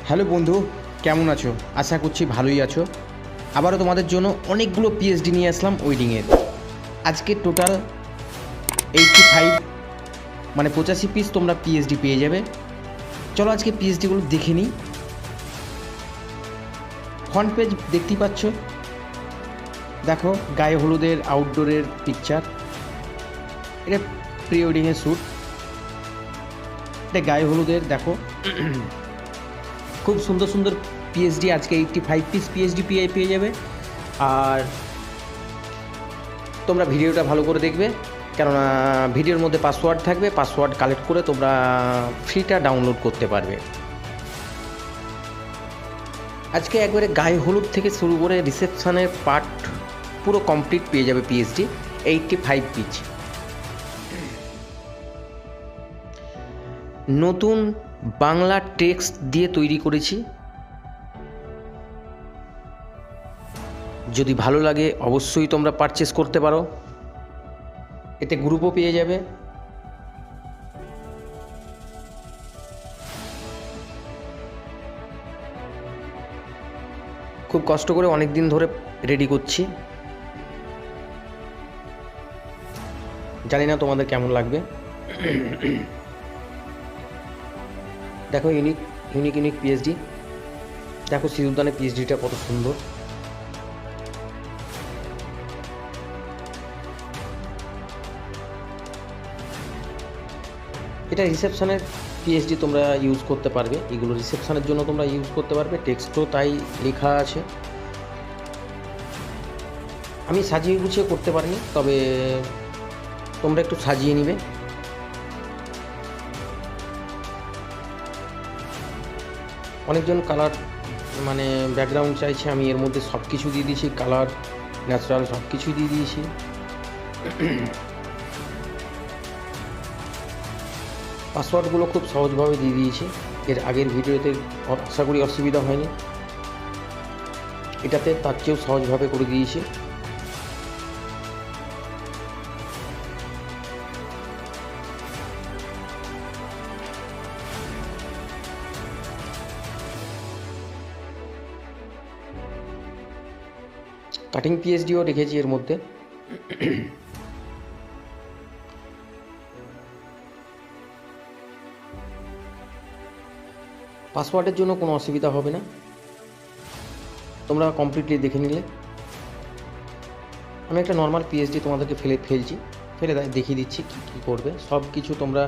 Hello বন্ধু, কেমন আছো? আশা করছি ভালোই আছো। আবারও তোমাদের জন্য অনেকগুলো পিএইচডি নিয়ে আসলাম ওয়েডিংয়ের। আজকে টোটাল 85 মানে 85 পিস তোমরা পিএইচডি পেয়ে যাবে। চলো আজকে পিএইচডিগুলো দেখে নিই। ফ্রন্ট পেজ দেখতেই পাচ্ছ, দেখো গায়ে হলুদের আউটডোরের পিকচার। এটা প্রি ওয়েডিংয়ের শ্যুট। এটা গায়ে হলুদের, দেখো খুব সুন্দর সুন্দর পিএইচডি আজকে 85 পিস পিএইচডি পেয়ে যাবে। আর তোমরা ভিডিওটা ভালো করে দেখবে, কেননা ভিডিওর মধ্যে পাসওয়ার্ড থাকবে। পাসওয়ার্ড কালেক্ট করে তোমরা ফ্রিটা ডাউনলোড করতে পারবে। আজকে একবারে গায়ে হলুদ থেকে শুরু করে রিসেপশনের পার্ট পুরো কমপ্লিট পেয়ে যাবে পিএইচডি 85 পিস। নতুন বাংলা টেক্সট দিয়ে তৈরি করেছি। যদি ভালো লাগে অবশ্যই তোমরা পারচেস করতে পারো। এতে গ্রুপও পেয়ে যাবে। খুব কষ্ট করে অনেক দিন ধরে রেডি করছি, জানি না তোমাদের কেমন লাগবে। দেখো ইউনিক পিএইচডি। দেখো সিঁদুরদানের পিএইচডিটা কত সুন্দর। এটা রিসেপশনের পিএইচডি তোমরা ইউজ করতে পারবে। এগুলো রিসেপশনের জন্য তোমরা ইউজ করতে পারবে। টেক্সটও তাই লেখা আছে। আমি সাজিয়ে গুছিয়ে করতে পারিনি, তবে তোমরা একটু সাজিয়ে নিবে। অনেকজন কালার মানে ব্যাকগ্রাউন্ড চাইছে, আমি এর মধ্যে সব কিছু দিয়ে দিয়েছি। কালার, ন্যাচারাল সব কিছুই দিয়ে দিয়েছি। পাসওয়ার্ডগুলো খুব সহজভাবে দিয়ে দিয়েছি। এর আগের ভিডিওতে আশা করি অসুবিধা হয়নি। এটাতে তার চেয়েও সহজভাবে করে দিয়েছি। কাটিং পিএইচডিও রেখেছি এর মধ্যে। পাসওয়ার্ডের জন্য কোনো অসুবিধা হবে না, তোমরা কমপ্লিটলি দেখে নিলে। আমি একটা নর্মাল পিএইচডি তোমাদেরকে ফেলে দেখিয়ে দিচ্ছি কী করবে। সব কিছু তোমরা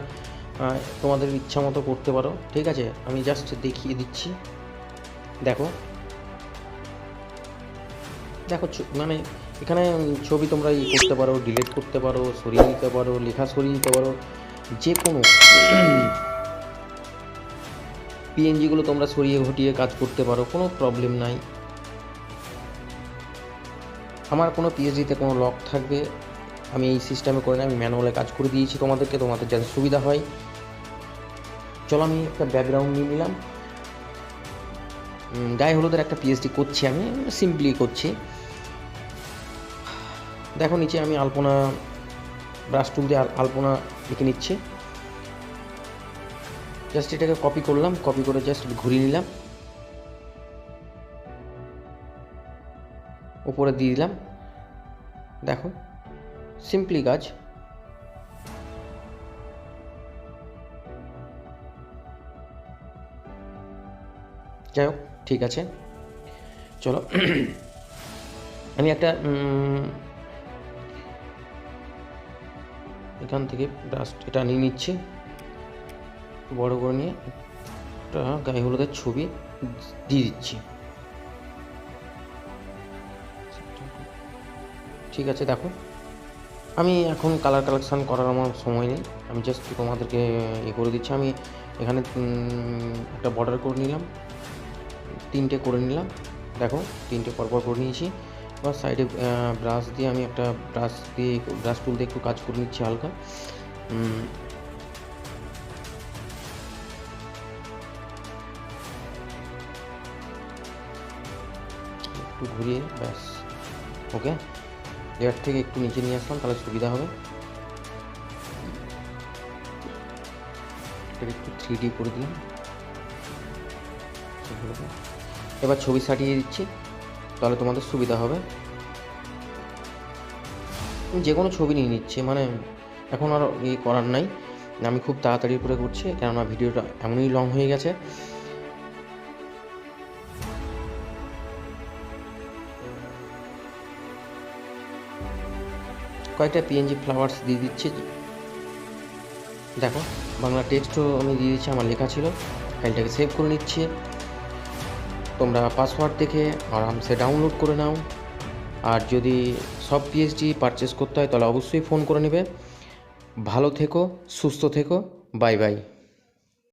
তোমাদের ইচ্ছা মতো করতে পারো, ঠিক আছে? আমি জাস্ট দেখিয়ে দিচ্ছি। দেখো মানে এখানে ছবি তোমরা করতে পারো, ডিলিট করতে পারো, সরিয়ে দিতে পারো, লেখা সরিয়ে দিতে পারো। যে কোনো পিএনজিগুলো তোমরা সরিয়ে ঘটিয়ে কাজ করতে পারো, কোনো প্রবলেম নাই। আমার কোনো পিএইচডিতে কোনো লক থাকবে আমি এই সিস্টেমে করে না, আমি ম্যানুয়ালে কাজ করে দিয়েছি তোমাদের যাতে সুবিধা হয়। চলো আমি একটা ব্যাকগ্রাউন্ড নিয়ে নিলাম। গায়ে হলুদের একটা পিএইচডি করছি, আমি সিম্পলি করছি। দেখো নিচে আমি আলপনা ব্রাশ টুল দিয়ে আলপনা এঁকে নিচ্ছি। জাস্ট এটাকে কপি করলাম, কপি করে জাস্ট ঘুরিয়ে নিলাম, উপরে দিয়ে দিলাম। দেখো সিম্পলি কাজ। যাই হোক, ঠিক আছে, চলো। আমি একটা এখান থেকে ব্রাশ এটা নিয়ে নিচ্ছি, বড় করে নিয়ে একটা গায়ে হলুদের ছবি দিয়ে দিচ্ছি। ঠিক আছে, দেখো আমি এখন কালার কালেকশান করার আমার সময় নেই, আমি জাস্ট তোমাদেরকে করে দিচ্ছি। আমি এখানে একটা বর্ডার করে নিলাম, 3টে করে নিলাম। দেখো 3টে পরপর করে নিয়েছি। এবার সাইডে ব্রাশ দিয়ে আমি একটা ব্রাশ টুল দিয়ে একটু কাজ করে নিচ্ছি হালকা। একটু ঘুরিয়ে ব্যাস, ওকে। লেয়ার থেকে একটু নিচে নিয়ে আসলাম, তাহলে সুবিধা হবে। একটু 3D করে দিলাম। এবার ছবি সাটিয়ে দিচ্ছি, তাহলে তোমাদের সুবিধা হবে। যে কোনো ছবি নিয়ে নিচ্ছি, মানে এখন আর করার নাই, আমি খুব তাড়াতাড়ি করে করছি, কেননা ভিডিওটা এমনই লং হয়ে গেছে। কয়েকটা পিএনজি ফ্লাওয়ার্স দিয়ে দিচ্ছি। দেখো বাংলা টেক্সটও আমি দিয়ে দিচ্ছি, আমার লেখা ছিল। ফাইলটাকে সেভ করে নিচ্ছি। তোমরা পাসওয়ার্ড দেখে আরামসে ডাউনলোড করে নাও। আর যদি সব পিএইচডি পারচেস করতে হয় তাহলে অবশ্যই ফোন করে নেবে। ভালো থেকো, সুস্থ থেকো, বাই বাই।